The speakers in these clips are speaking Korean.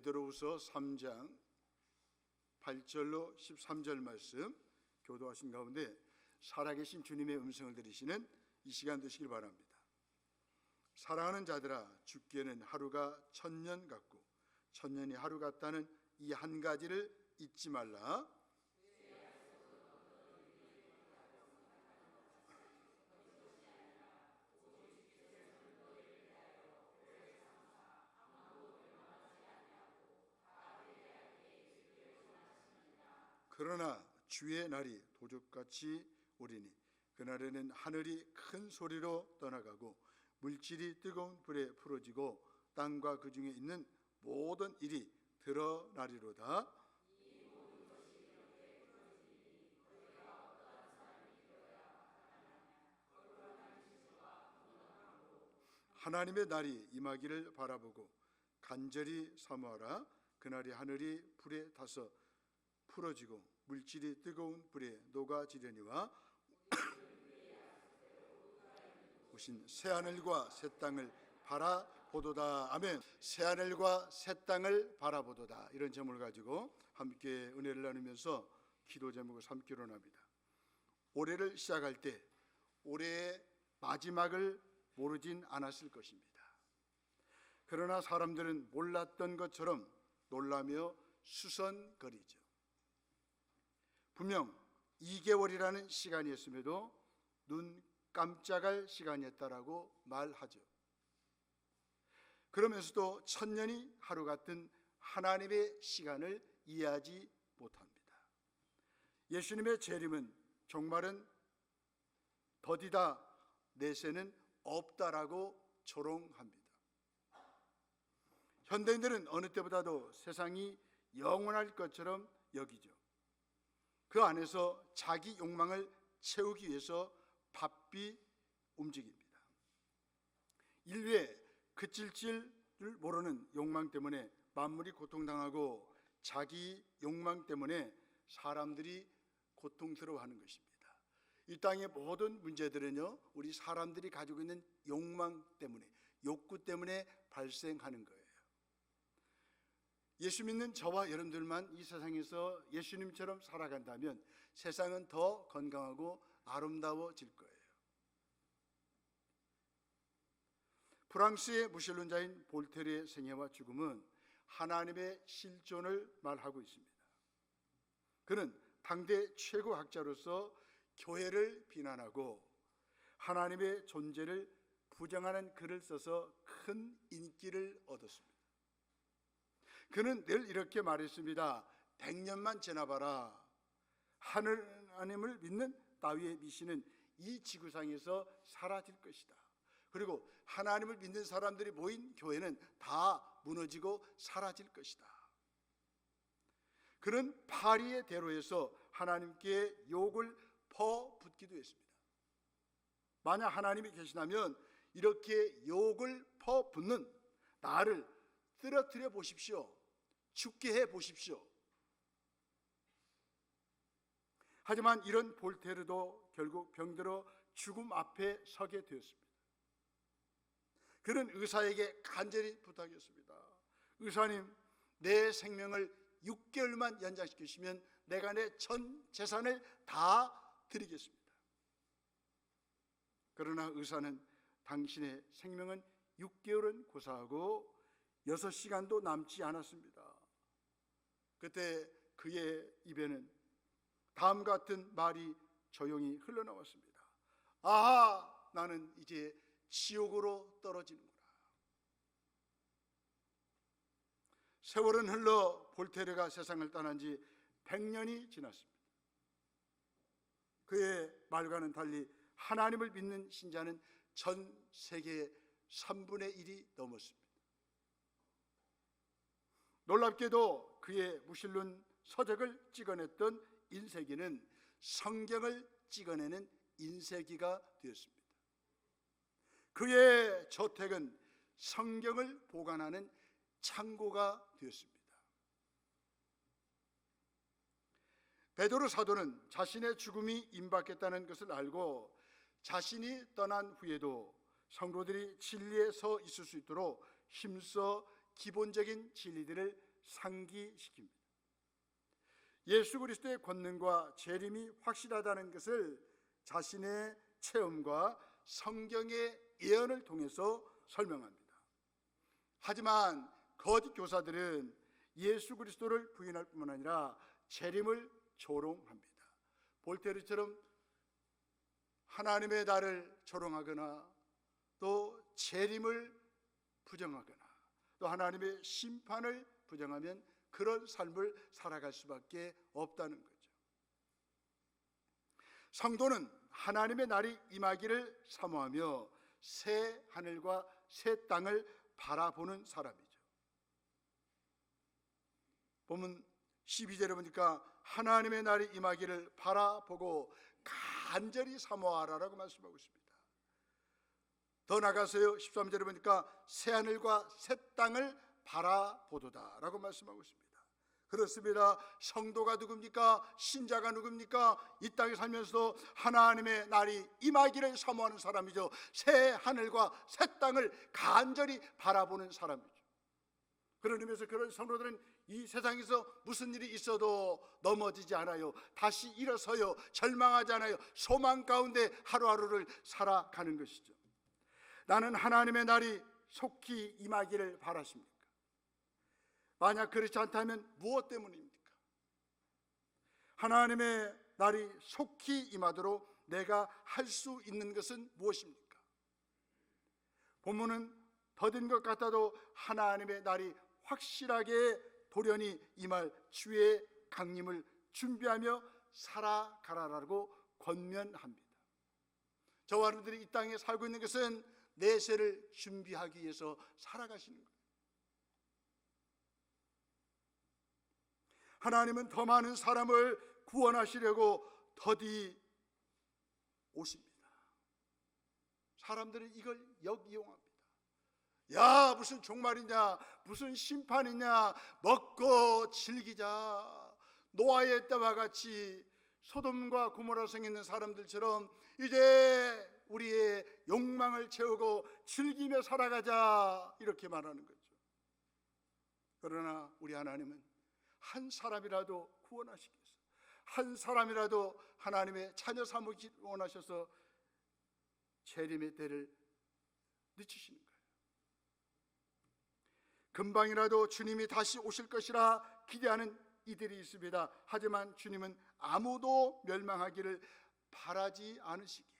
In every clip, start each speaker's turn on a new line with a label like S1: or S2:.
S1: 베드로후서 3장 8절로 13절 말씀 교도하신 가운데 살아계신 주님의 음성을 들으시는 이 시간 되시길 바랍니다. 사랑하는 자들아, 죽기에는 하루가 1000년 같고 1000년이 하루 같다는 이 한 가지를 잊지 말라. 그러나 주의 날이 도적같이 오리니 그날에는 하늘이 큰 소리로 떠나가고 물질이 뜨거운 불에 풀어지고 땅과 그 중에 있는 모든 일이 드러나리로다. 하나님의 날이 임하기를 바라보고 간절히 사모하라. 그날이 하늘이 불에 타서 풀어지고 물질이 뜨거운 불에 녹아지려니와 오신 새하늘과 새 땅을 바라보도다. 아멘. 새하늘과 새 땅을 바라보도다. 이런 제목을 가지고 함께 은혜를 나누면서 기도 제목을 삼기로 합니다. 올해를 시작할 때 올해의 마지막을 모르진 않았을 것입니다. 그러나 사람들은 몰랐던 것처럼 놀라며 수선거리죠. 분명 2개월이라는 시간이었음에도 눈 깜짝할 시간이었다라고 말하죠. 그러면서도 1000년이 하루 같은 하나님의 시간을 이해하지 못합니다. 예수님의 재림은 종말은 더디다 내세는 없다라고 조롱합니다. 현대인들은 어느 때보다도 세상이 영원할 것처럼 여기죠. 그 안에서 자기 욕망을 채우기 위해서 바삐 움직입니다. 인류의 그칠 줄을 모르는 욕망 때문에 만물이 고통당하고 자기 욕망 때문에 사람들이 고통스러워하는 것입니다. 이 땅의 모든 문제들은요, 우리 사람들이 가지고 있는 욕망 때문에, 욕구 때문에 발생하는 거예요. 예수 믿는 저와 여러분들만 이 세상에서 예수님처럼 살아간다면 세상은 더 건강하고 아름다워질 거예요. 프랑스의 무신론자인 볼테르의 생애와 죽음은 하나님의 실존을 말하고 있습니다. 그는 당대 최고 학자로서 교회를 비난하고 하나님의 존재를 부정하는 글을 써서 큰 인기를 얻었습니다. 그는 늘 이렇게 말했습니다. 100년만 지나봐라. 하나님을 믿는 따위의 미신은 이 지구상에서 사라질 것이다. 그리고 하나님을 믿는 사람들이 모인 교회는 다 무너지고 사라질 것이다. 그는 파리의 대로에서 하나님께 욕을 퍼붓기도 했습니다. 만약 하나님이 계시다면 이렇게 욕을 퍼붓는 나를 쓰러뜨려 보십시오. 죽게 해 보십시오. 하지만 이런 볼테르도 결국 병들어 죽음 앞에 서게 되었습니다. 그는 의사에게 간절히 부탁했습니다. 의사님, 내 생명을 6개월만 연장시키시면 내가 내 전 재산을 다 드리겠습니다. 그러나 의사는 당신의 생명은 6개월은 고사하고 6시간도 남지 않았습니다. 그때 그의 입에는 다음과 같은 말이 조용히 흘러나왔습니다. 아하, 나는 이제 지옥으로 떨어지는구나. 세월은 흘러 볼테르가 세상을 떠난 지 100년이 지났습니다. 그의 말과는 달리 하나님을 믿는 신자는 전 세계의 3분의 1이 넘었습니다. 놀랍게도 그의 무신론 서적을 찍어냈던 인쇄기는 성경을 찍어내는 인쇄기가 되었습니다. 그의 저택은 성경을 보관하는 창고가 되었습니다. 베드로 사도는 자신의 죽음이 임박했다는 것을 알고 자신이 떠난 후에도 성도들이 진리에 서 있을 수 있도록 힘써 기본적인 진리들을 상기시킵니다. 예수 그리스도의 권능과 재림이 확실하다는 것을 자신의 체험과 성경의 예언을 통해서 설명합니다. 하지만 거짓 교사들은 예수 그리스도를 부인할 뿐만 아니라 재림을 조롱합니다. 볼테르처럼 하나님의 날을 조롱하거나 또 재림을 부정하거나 또 하나님의 심판을 부정하면 그런 삶을 살아갈 수밖에 없다는 거죠. 성도는 하나님의 날이 임하기를 사모하며 새 하늘과 새 땅을 바라보는 사람이죠. 보면 12절에 보니까 하나님의 날이 임하기를 바라보고 간절히 사모하라라고 말씀하고 있습니다. 더 나가서요 13절에 보니까 새 하늘과 새 땅을 바라보도다라고 말씀하고 있습니다. 그렇습니다. 성도가 누굽니까? 신자가 누굽니까? 이 땅에 살면서 하나님의 날이 임하기를 사모하는 사람이죠. 새 하늘과 새 땅을 간절히 바라보는 사람이죠. 그런 의미에서 그런 성도들은 이 세상에서 무슨 일이 있어도 넘어지지 않아요. 다시 일어서요. 절망하지 않아요. 소망 가운데 하루하루를 살아가는 것이죠. 나는 하나님의 날이 속히 임하기를 바라십니까? 만약 그렇지 않다면 무엇 때문입니까? 하나님의 날이 속히 임하도록 내가 할 수 있는 것은 무엇입니까? 본문은 더딘 것 같아도 하나님의 날이 확실하게 돌연히 임할 주의 강림을 준비하며 살아가라라고 권면합니다. 저와 여러분들이 이 땅에 살고 있는 것은 내세를 준비하기 위해서 살아가시는 거예요. 하나님은 더 많은 사람을 구원하시려고 더디 오십니다. 사람들은 이걸 역이용합니다. 야, 무슨 종말이냐, 무슨 심판이냐, 먹고 즐기자. 노아의 때와 같이 소돔과 고모라 성에 있는 사람들처럼 이제 우리의 욕망을 채우고 즐기며 살아가자, 이렇게 말하는 거죠. 그러나 우리 하나님은 한 사람이라도 구원하시기 위해서, 한 사람이라도 하나님의 자녀 삼으기 원하셔서 재림의 때를 늦추시는 거예요. 금방이라도 주님이 다시 오실 것이라 기대하는 이들이 있습니다. 하지만 주님은 아무도 멸망하기를 바라지 않으시기에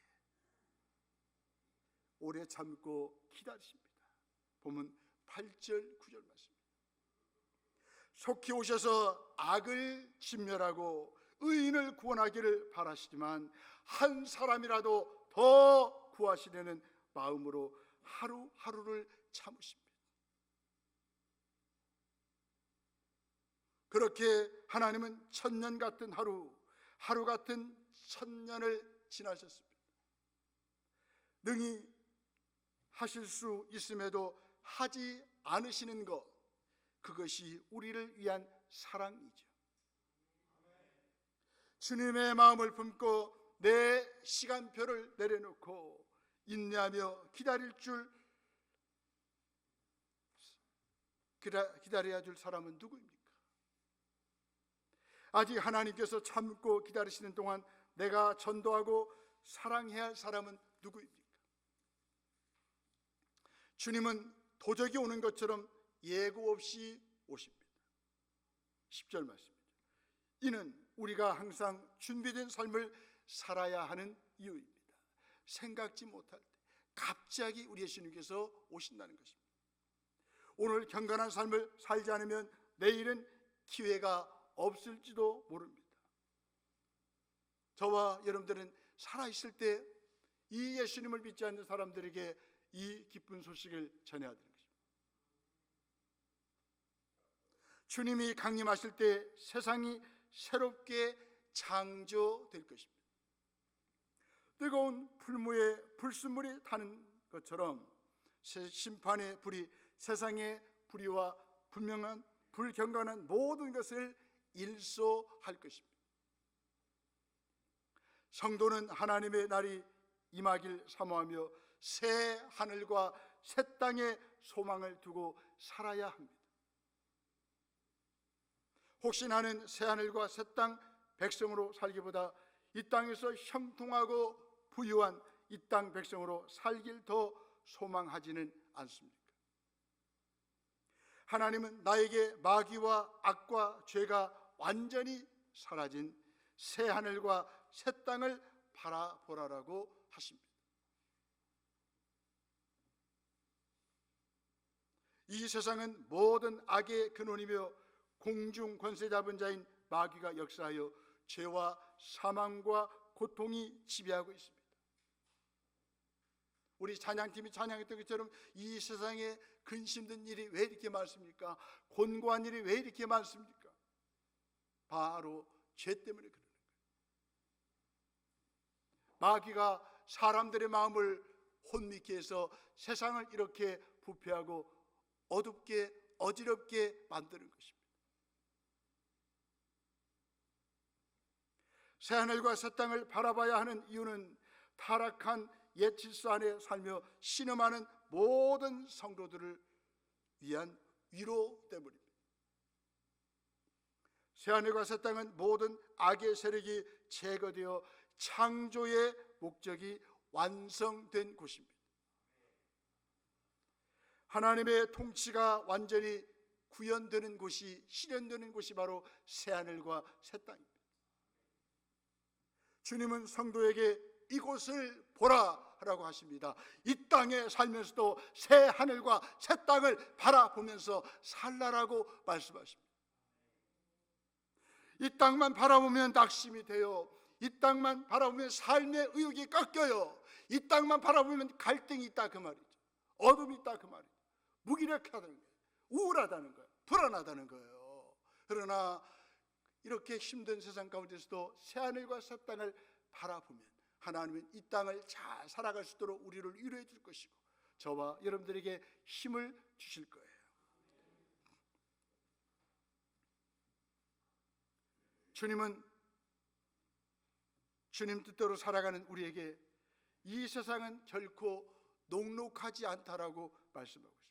S1: 오래 참고 기다리십니다. 보면 8절 9절 말씀. 속히 오셔서 악을 진멸하고 의인을 구원하기를 바라시지만 한 사람이라도 더 구하시려는 마음으로 하루하루를 참으십니다. 그렇게 하나님은 천년 같은 하루 같은 천년을 지나셨습니다. 능히 하실 수 있음에도 하지 않으시는 것, 그것이 우리를 위한 사랑이죠. 주님의 마음을 품고 내 시간표를 내려놓고 인내하며 기다려야 줄 사람은 누구입니까? 아직 하나님께서 참고 기다리시는 동안 내가 전도하고 사랑해야 할 사람은 누구입니까? 주님은 도적이 오는 것처럼 예고 없이 오십니다. 10절 말씀입니다. 이는 우리가 항상 준비된 삶을 살아야 하는 이유입니다. 생각지 못할 때 갑자기 우리 예수님께서 오신다는 것입니다. 오늘 경건한 삶을 살지 않으면 내일은 기회가 없을지도 모릅니다. 저와 여러분들은 살아있을 때 이 예수님을 믿지 않는 사람들에게 이 기쁜 소식을 전해야 되는 것입니다. 주님이 강림하실 때 세상이 새롭게 창조될 것입니다. 뜨거운 풀무에 불순물이 타는 것처럼 심판의 불이 세상의 불의와 분명한 불경건한 모든 것을 일소할 것입니다. 성도는 하나님의 날이 임하길 사모하며 새 하늘과 새 땅에 소망을 두고 살아야 합니다. 혹시 나는 새하늘과 새 땅 백성으로 살기보다 이 땅에서 형통하고 부유한 이 땅 백성으로 살길 더 소망하지는 않습니까? 하나님은 나에게 마귀와 악과 죄가 완전히 사라진 새하늘과 새 땅을 바라보라라고 하십니다. 이 세상은 모든 악의 근원이며 공중 권세 잡은 자인 마귀가 역사하여 죄와 사망과 고통이 지배하고 있습니다. 우리 찬양팀이 찬양했던 것처럼 이 세상에 근심든 일이 왜 이렇게 많습니까? 곤고한 일이 왜 이렇게 많습니까? 바로 죄 때문에 그러는 거예요. 마귀가 사람들의 마음을 혼미케 해서 세상을 이렇게 부패하고 어둡게 어지럽게 만드는 것입니다. 새하늘과 새 땅을 바라봐야 하는 이유는 타락한 옛 질서 안에 살며 신음하는 모든 성도들을 위한 위로 때문입니다. 새하늘과 새 땅은 모든 악의 세력이 제거되어 창조의 목적이 완성된 곳입니다. 하나님의 통치가 완전히 구현되는 곳이, 실현되는 곳이 바로 새하늘과 새 땅입니다. 주님은 성도에게 이곳을 보라라고 하십니다. 이 땅에 살면서도 새 하늘과 새 땅을 바라보면서 살라라고 말씀하십니다. 이 땅만 바라보면 낙심이 돼요. 이 땅만 바라보면 삶의 의욕이 꺾여요. 이 땅만 바라보면 갈등이 있다 그 말이죠. 어둠이 있다 그 말이죠. 무기력하다는 거예요. 우울하다는 거예요. 불안하다는 거예요. 그러나 이렇게 힘든 세상 가운데서도 새하늘과 새 땅을 바라보면 하나님은 이 땅을 잘 살아갈 수 있도록 우리를 위로해 줄 것이고 저와 여러분들에게 힘을 주실 거예요. 주님은 주님 뜻대로 살아가는 우리에게 이 세상은 결코 녹록하지 않다라고 말씀하고 있습니다.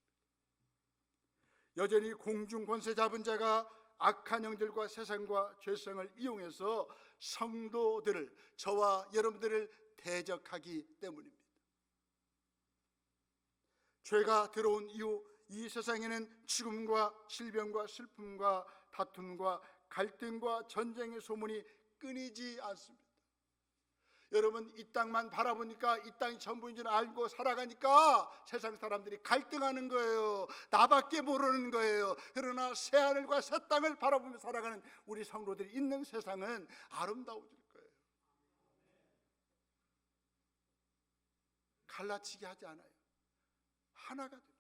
S1: 여전히 공중 권세 잡은 자가 악한 영들과 세상과 죄성을 이용해서 성도들을, 저와 여러분들을 대적하기 때문입니다. 죄가 들어온 이후 이 세상에는 죽음과 질병과 슬픔과 다툼과 갈등과 전쟁의 소문이 끊이지 않습니다. 여러분, 이 땅만 바라보니까 이 땅이 전부인 줄 알고 살아가니까 세상 사람들이 갈등하는 거예요. 나밖에 모르는 거예요. 그러나 새하늘과 새 땅을 바라보며 살아가는 우리 성도들이 있는 세상은 아름다워질 거예요. 갈라치게 하지 않아요. 하나가 됩니다.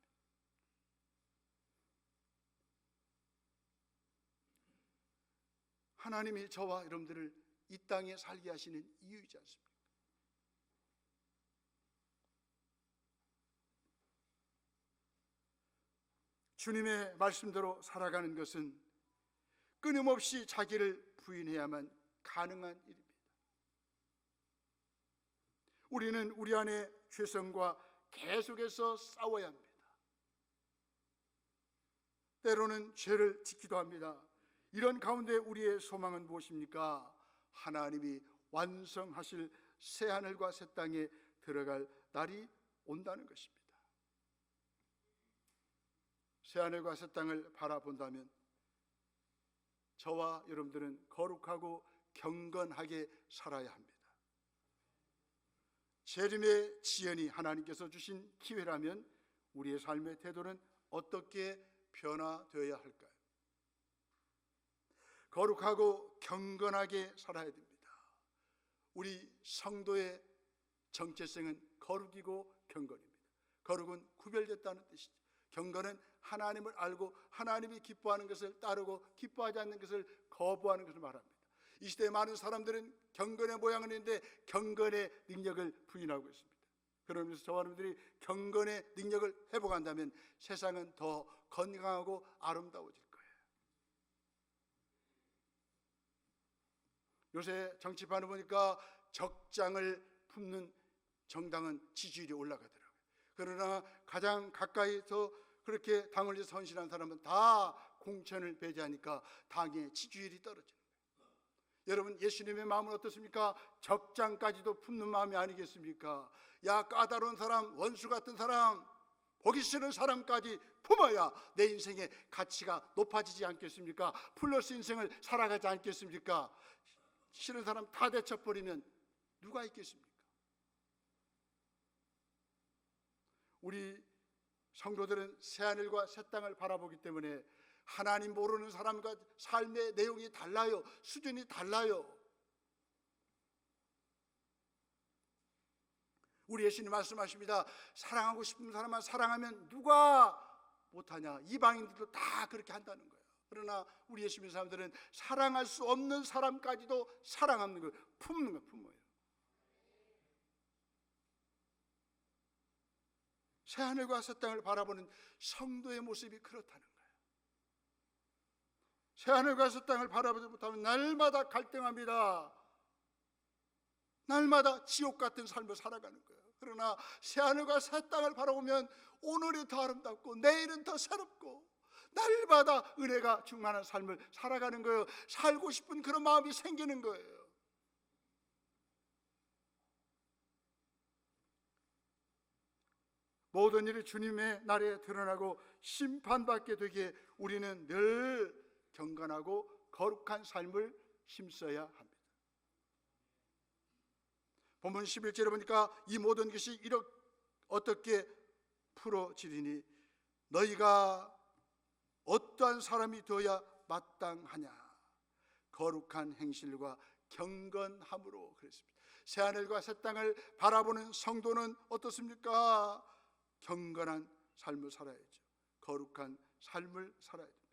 S1: 하나님이 저와 여러분들을 이 땅에 살게 하시는 이유이지 않습니까? 주님의 말씀대로 살아가는 것은 끊임없이 자기를 부인해야만 가능한 일입니다. 우리는 우리 안에 죄성과 계속해서 싸워야 합니다. 때로는 죄를 짓기도 합니다. 이런 가운데 우리의 소망은 무엇입니까? 하나님이 완성하실 새하늘과 새 땅에 들어갈 날이 온다는 것입니다. 새하늘과 새 땅을 바라본다면 저와 여러분들은 거룩하고 경건하게 살아야 합니다. 재림의 지연이 하나님께서 주신 기회라면 우리의 삶의 태도는 어떻게 변화되어야 할까요? 거룩하고 경건하게 살아야 됩니다. 우리 성도의 정체성은 거룩이고 경건입니다. 거룩은 구별됐다는 뜻이죠. 경건은 하나님을 알고 하나님이 기뻐하는 것을 따르고 기뻐하지 않는 것을 거부하는 것을 말합니다. 이 시대에 많은 사람들은 경건의 모양은 있는데 경건의 능력을 부인하고 있습니다. 그러면서 저와 여러분들이 경건의 능력을 회복한다면 세상은 더 건강하고 아름다워질 거예요. 요새 정치판을 보니까 적장을 품는 정당은 지지율이 올라가더라고요. 그러나 가장 가까이서 그렇게 당을 위해서 헌신한 사람은 다 공천을 배제하니까 당의 지지율이 떨어지는 거예요. 여러분, 예수님의 마음은 어떻습니까? 적장까지도 품는 마음이 아니겠습니까? 야, 까다로운 사람, 원수 같은 사람, 보기 싫은 사람까지 품어야 내 인생의 가치가 높아지지 않겠습니까? 플러스 인생을 살아가지 않겠습니까? 싫은 사람 다 대쳐버리면 누가 있겠습니까? 우리 성도들은 새하늘과 새 땅을 바라보기 때문에 하나님 모르는 사람과 삶의 내용이 달라요. 수준이 달라요. 우리 예수님 말씀하십니다. 사랑하고 싶은 사람만 사랑하면 누가 못하냐. 이방인들도 다 그렇게 한다는 거예요. 그러나 우리 예수 믿는 사람들은 사랑할 수 없는 사람까지도 사랑하는 거예요. 품는 거예요. 품어요. 새하늘과 새 땅을 바라보는 성도의 모습이 그렇다는 거예요. 새하늘과 새 땅을 바라보지 못하면 날마다 갈등합니다. 날마다 지옥 같은 삶을 살아가는 거예요. 그러나 새하늘과 새 땅을 바라보면 오늘이 더 아름답고 내일은 더 새롭고 날마다 은혜가 충만한 삶을 살아가는 거예요. 살고 싶은 그런 마음이 생기는 거예요. 모든 일이 주님의 날에 드러나고 심판받게 되기에 우리는 늘 경건하고 거룩한 삶을 힘써야 합니다. 본문 11절에 보니까 이 모든 것이 이렇게 어떻게 풀어지리니 너희가 어떠한 사람이 되어야 마땅하냐. 거룩한 행실과 경건함으로 그랬습니다. 새하늘과 새 땅을 바라보는 성도는 어떻습니까? 경건한 삶을 살아야죠. 거룩한 삶을 살아야 됩니다.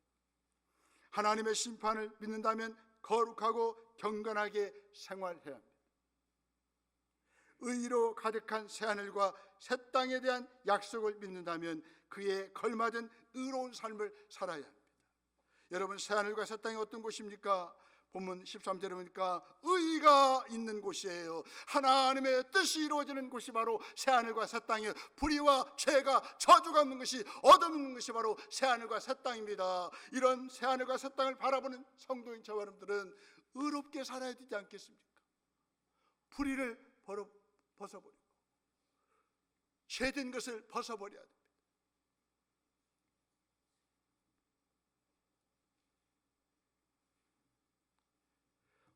S1: 하나님의 심판을 믿는다면 거룩하고 경건하게 생활해야 합니다. 의로 가득한 새하늘과 새 땅에 대한 약속을 믿는다면 그에 걸맞은 의로운 삶을 살아야 합니다. 여러분, 새하늘과 새 땅이 어떤 곳입니까? 본문 13절에 보니까 의가 있는 곳이에요. 하나님의 뜻이 이루어지는 곳이 바로 새하늘과 새 땅이에요. 불의와 죄가 저주가 없는 것이, 얻어먹는 것이 바로 새하늘과 새 땅입니다. 이런 새하늘과 새 땅을 바라보는 성도인 저와 여러분들은 의롭게 살아야 되지 않겠습니까? 불의를 벗어버리고 죄된 것을 벗어버려야 됩니다.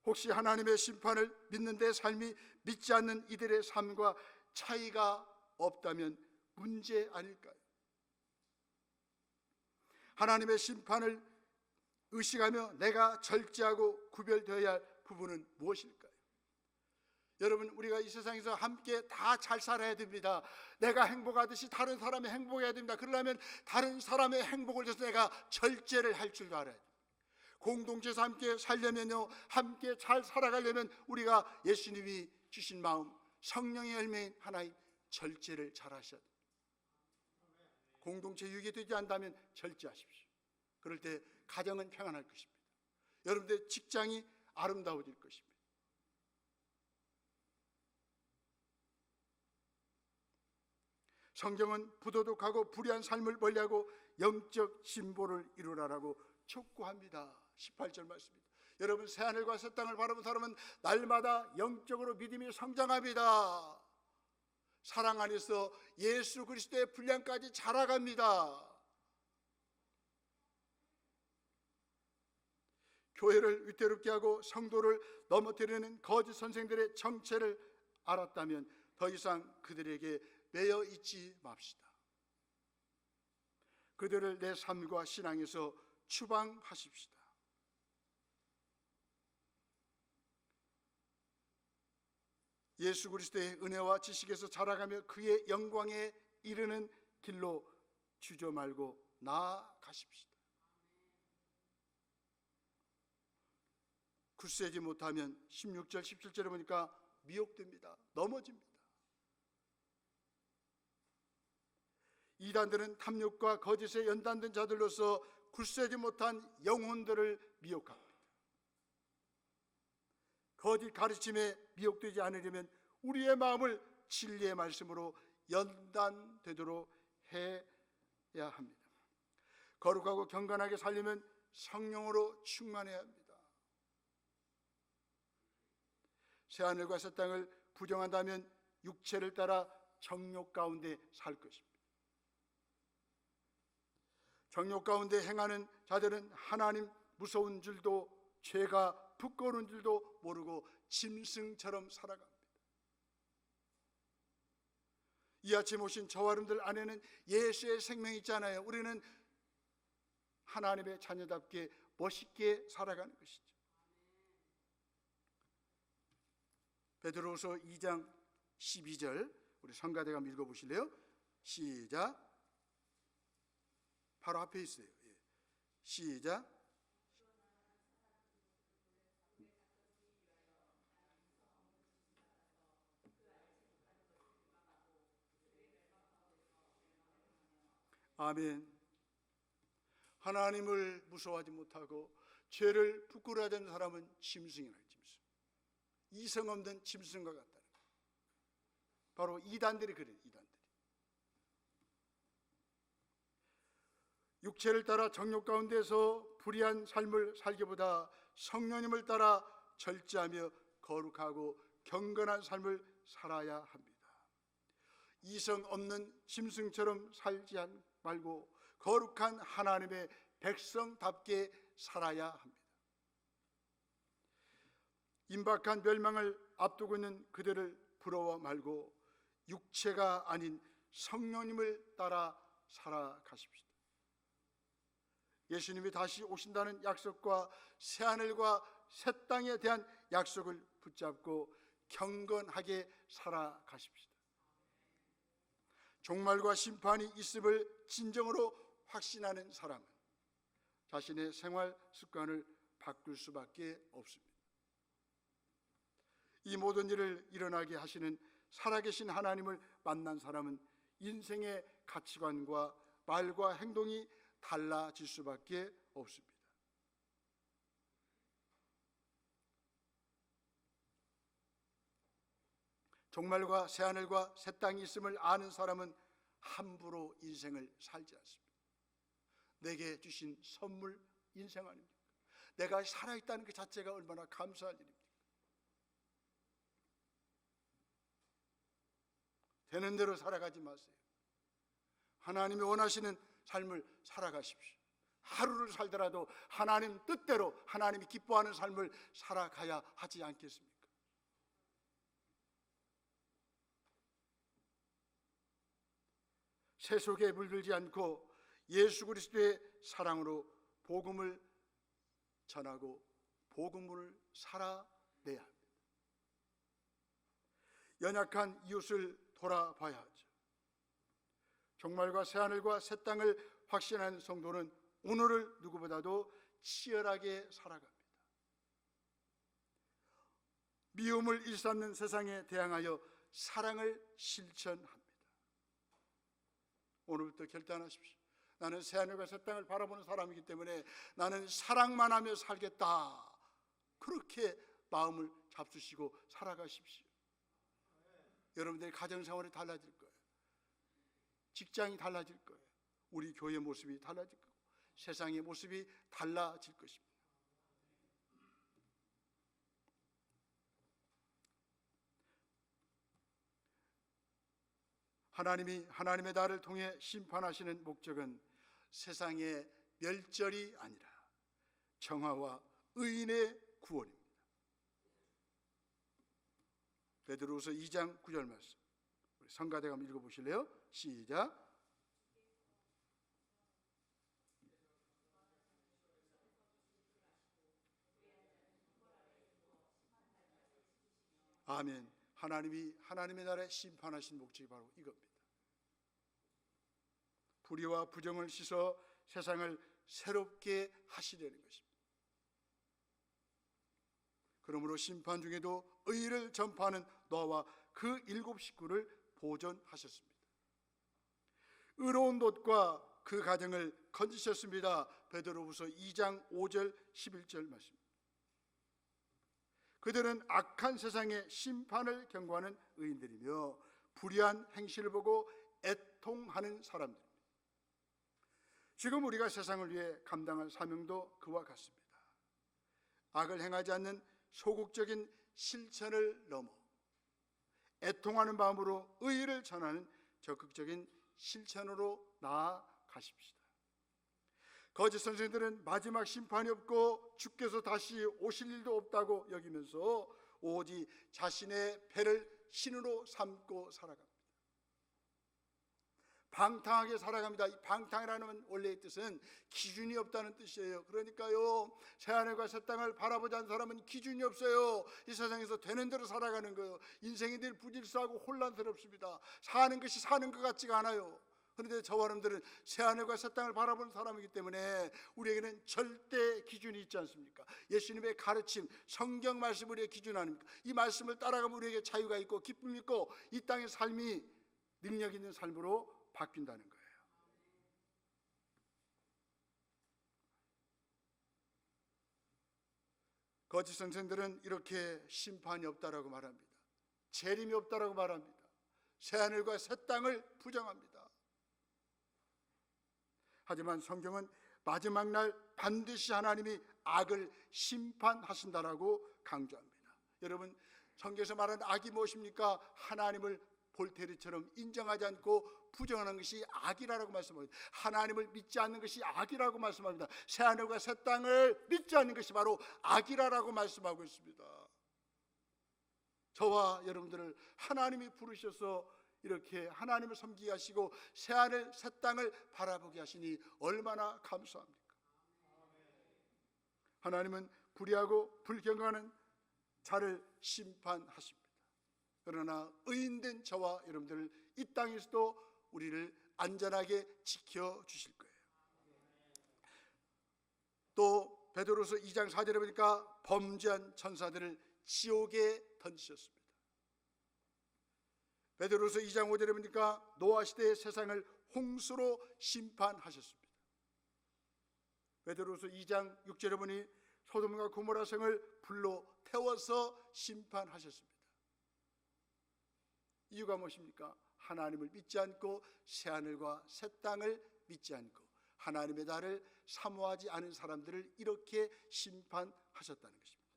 S1: 혹시 하나님의 심판을 믿는 데 삶이 믿지 않는 이들의 삶과 차이가 없다면 문제 아닐까요? 하나님의 심판을 의식하며 내가 절제하고 구별되어야 할 부분은 무엇일까요? 여러분, 우리가 이 세상에서 함께 다 잘 살아야 됩니다. 내가 행복하듯이 다른 사람이 행복해야 됩니다. 그러려면 다른 사람의 행복을 위해서 내가 절제를 할 줄도 알아야 됩니다. 공동체에서 함께 살려면요, 함께 잘 살아가려면 우리가 예수님이 주신 마음, 성령의 열매인 하나의 절제를 잘 하셔야 됩니다. 공동체 유익이 되지 않다면 절제하십시오. 그럴 때 가정은 평안할 것입니다. 여러분들의 직장이 아름다워질 것입니다. 성경은 부도덕하고 불의한 삶을 멀리하고 영적 진보를 이루라라고 촉구합니다. 18절 말씀입니다. 여러분, 새하늘과 새 땅을 바라본 사람은 날마다 영적으로 믿음이 성장합니다. 사랑 안에서 예수 그리스도의 분량까지 자라갑니다. 교회를 위태롭게 하고 성도를 넘어뜨리는 거짓 선생들의 정체를 알았다면 더 이상 그들에게 매여 있지 맙시다. 그들을 내 삶과 신앙에서 추방하십시다. 예수 그리스도의 은혜와 지식에서 자라가며 그의 영광에 이르는 길로 주저 말고 나아가십시다. 굳세지 못하면 16절 17절에 보니까 미혹됩니다. 넘어집니다. 이단들은 탐욕과 거짓에 연단된 자들로서 굳세지 못한 영혼들을 미혹합니다. 거짓 가르침에 미혹되지 않으려면 우리의 마음을 진리의 말씀으로 연단되도록 해야 합니다. 거룩하고 경건하게 살려면 성령으로 충만해야 합니다. 새하늘과 새 땅을 부정한다면 육체를 따라 정욕 가운데 살 것입니다. 정욕 가운데 행하는 자들은 하나님 무서운 줄도 죄가 부끄러운 줄도 모르고 짐승처럼 살아갑니다. 이 아침 오신 저와 여러분들 안에는 예수의 생명이 있잖아요. 우리는 하나님의 자녀답게 멋있게 살아가는 것이죠. 베드로후서 2장 12절 우리 성가대가 한번 읽어보실래요? 시작. 바로 앞에 있어요. 시작. 아멘. 하나님을 무서워하지 못하고 죄를 부끄러워하지 않는 사람은 짐승이라. 짐승. 이성 없는 짐승과 같다는 거예요. 바로 이단들이 그래요. 이단들이. 육체를 따라 정욕 가운데서 불의한 삶을 살기보다 성령님을 따라 절제하며 거룩하고 경건한 삶을 살아야 합니다. 이성 없는 짐승처럼 살지 말고 거룩한 하나님의 백성답게 살아야 합니다. 임박한 멸망을 앞두고 있는 그들을 부러워 말고 육체가 아닌 성령님을 따라 살아가십시다. 예수님이 다시 오신다는 약속과 새하늘과 새 땅에 대한 약속을 붙잡고 경건하게 살아가십시다. 종말과 심판이 있음을 진정으로 확신하는 사람은 자신의 생활 습관을 바꿀 수밖에 없습니다. 이 모든 일을 일어나게 하시는 살아계신 하나님을 만난 사람은 인생의 가치관과 말과 행동이 달라질 수밖에 없습니다. 종말과 새하늘과 새 땅이 있음을 아는 사람은 함부로 인생을 살지 않습니다. 내게 주신 선물 인생 아닙니까? 내가 살아있다는 그 자체가 얼마나 감사할 일입니까? 되는 대로 살아가지 마세요. 하나님이 원하시는 삶을 살아가십시오. 하루를 살더라도 하나님 뜻대로 하나님이 기뻐하는 삶을 살아가야 하지 않겠습니까? 세속에 물들지 않고 예수 그리스도의 사랑으로 복음을 전하고 복음을 살아내야 합니다. 연약한 이웃을 돌아봐야 하죠. 종말과 새하늘과 새 땅을 확신하는 성도는 오늘을 누구보다도 치열하게 살아갑니다. 미움을 일삼는 세상에 대항하여 사랑을 실천합니다. 오늘부터 결단하십시오. 나는 새하늘과 새 땅을 바라보는 사람이기 때문에 나는 사랑만 하며 살겠다. 그렇게 마음을 잡수시고 살아가십시오. 여러분들의 가정생활이 달라질 거예요. 직장이 달라질 거예요. 우리 교회 모습이 달라질 거고 세상의 모습이 달라질 것입니다. 하나님이 하나님의 나를 통해 심판하시는 목적은 세상의 멸절이 아니라 정화와 의인의 구원입니다. 베드로후서 2장 9절 말씀 우리 성가대가 한번 읽어보실래요? 시작. 아멘. 하나님이 하나님의 나라에 심판하신 목적이 바로 이겁니다. 불의와 부정을 씻어 세상을 새롭게 하시려는 것입니다. 그러므로 심판 중에도 의를 전파하는 너와 그 7 식구를 보존하셨습니다. 의로운 돛과 그 가정을 건지셨습니다. 베드로후서 2장 5절 11절 말씀. 그들은 악한 세상의 심판을 경고하는 의인들이며 불의한 행실을 보고 애통하는 사람들입니다. 지금 우리가 세상을 위해 감당할 사명도 그와 같습니다. 악을 행하지 않는 소극적인 실천을 넘어 애통하는 마음으로 의의를 전하는 적극적인 실천으로 나아가십시다. 거짓 선생들은 마지막 심판이 없고 주께서 다시 오실 일도 없다고 여기면서 오직 자신의 배를 신으로 삼고 살아갑니다. 방탕하게 살아갑니다. 이 방탕이라는 원래의 뜻은 기준이 없다는 뜻이에요. 그러니까요, 새하늘과 새 땅을 바라보지 않는 사람은 기준이 없어요. 이 세상에서 되는 대로 살아가는 거예요. 인생이 늘 부질서하고 혼란스럽습니다. 사는 것이 사는 것 같지가 않아요. 그런데 저와 여러분들은 새하늘과 새 땅을 바라보는 사람이기 때문에 우리에게는 절대 기준이 있지 않습니까? 예수님의 가르침, 성경 말씀을 우리의 기준 아닙니까? 이 말씀을 따라가면 우리에게 자유가 있고 기쁨이 있고 이 땅의 삶이 능력 있는 삶으로 바뀐다는 거예요. 거짓 선생들은 이렇게 심판이 없다라고 말합니다. 재림이 없다라고 말합니다. 새하늘과 새 땅을 부정합니다. 하지만 성경은 마지막 날 반드시 하나님이 악을 심판하신다라고 강조합니다. 여러분, 성경에서 말하는 악이 무엇입니까? 하나님을 볼테르처럼 인정하지 않고 부정하는 것이 악이라고 말씀합니다. 하나님을 믿지 않는 것이 악이라고 말씀합니다. 새하늘과 새 땅을 믿지 않는 것이 바로 악이라고 말씀하고 있습니다. 저와 여러분들을 하나님이 부르셔서 이렇게 하나님을 섬기게 하시고 새하늘 새 땅을 바라보게 하시니 얼마나 감사합니까? 하나님은 불의하고 불경건한 자를 심판하십니다. 그러나 의인된 저와 여러분들을 이 땅에서도 우리를 안전하게 지켜주실 거예요. 또 베드로서 2장 4절에 보니까 범죄한 천사들을 지옥에 던지셨습니다. 베드로서 2장 5절에 보니까 노아 시대의 세상을 홍수로 심판하셨습니다. 베드로서 2장 6절에 보니 소돔과 고모라 성을 불로 태워서 심판하셨습니다. 이유가 무엇입니까? 하나님을 믿지 않고 새하늘과 새 땅을 믿지 않고 하나님의 나를 사모하지 않은 사람들을 이렇게 심판하셨다는 것입니다.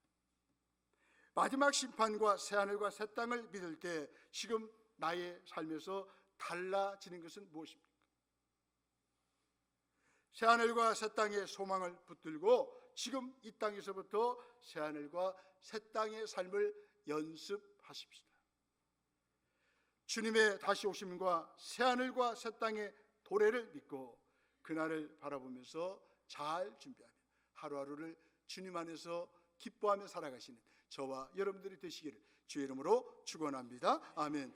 S1: 마지막 심판과 새하늘과 새 땅을 믿을 때 지금 나의 삶에서 달라지는 것은 무엇입니까? 새하늘과 새 땅의 소망을 붙들고 지금 이 땅에서부터 새하늘과 새 땅의 삶을 연습하십시다. 주님의 다시 오심과 새하늘과 새 땅의 도래를 믿고 그날을 바라보면서 잘 준비하며 하루하루를 주님 안에서 기뻐하며 살아가시는 저와 여러분들이 되시기를 주의 이름으로 축원합니다. 아멘.